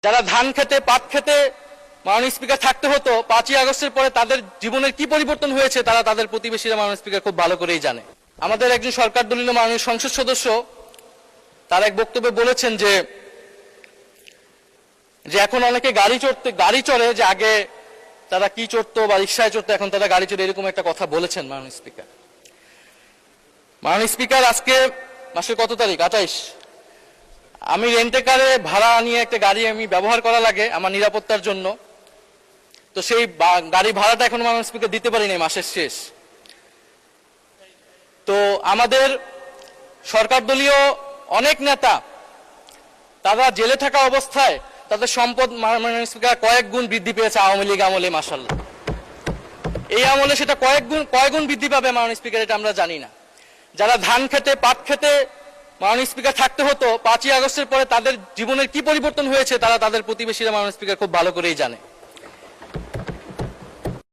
যারা ধান খেতে পাট খেতে মাননীয় স্পিকার থাকতে হতো 5ই আগস্টের পরে তাদের জীবনের কি পরিবর্তন হয়েছে তারা তাদের প্রতিবেশীরা মাননীয় স্পিকার খুব ভালো করেই জানে। আমাদের একজন সরকার দলীয় মাননীয় সংসদ সদস্য তার এক বক্তব্যে বলেছেন যে এখন অনেকে গাড়ি চড়ে যে আগে তারা কি চড়তো বা রিক্সায় চড়তো এখন তারা গাড়ি চড়ে, এরকম একটা কথা বলেছেন মাননীয় স্পিকার। মাননীয় স্পিকার আজকে মাসের কত তারিখ? 28। আমি রেন্টে কারে ভাড়া নিয়ে একটা গাড়ি আমি ব্যবহার করা লাগে আমার নিরাপত্তার জন্য, তো সেই গাড়ি ভাড়াটা এখন মাননীয় স্পিকার দিতে পারিনি মাসের শেষ। তো আমাদের সরকার দলীয় অনেক নেতা তারা জেলে থাকা অবস্থায় তাদের সম্পদ মাননীয় স্পিকার কয়েক গুণ বৃদ্ধি পেয়েছে আওয়ামী লীগ আমলে। মাশাআল্লাহ, এই আমলে সেটা কয়েক গুণ বৃদ্ধি পাবে মাননীয় স্পিকার, এটা আমরা জানি না। যারা ধান খেতে পাট খেতে মাননীয় স্পিকার থাকতে হতো 5ই আগস্টের পরে তাদের জীবনের কি পরিবর্তন হয়েছে তারা তাদের প্রতিবেশীরা মাননীয় স্পিকার খুব ভালো করেই জানে।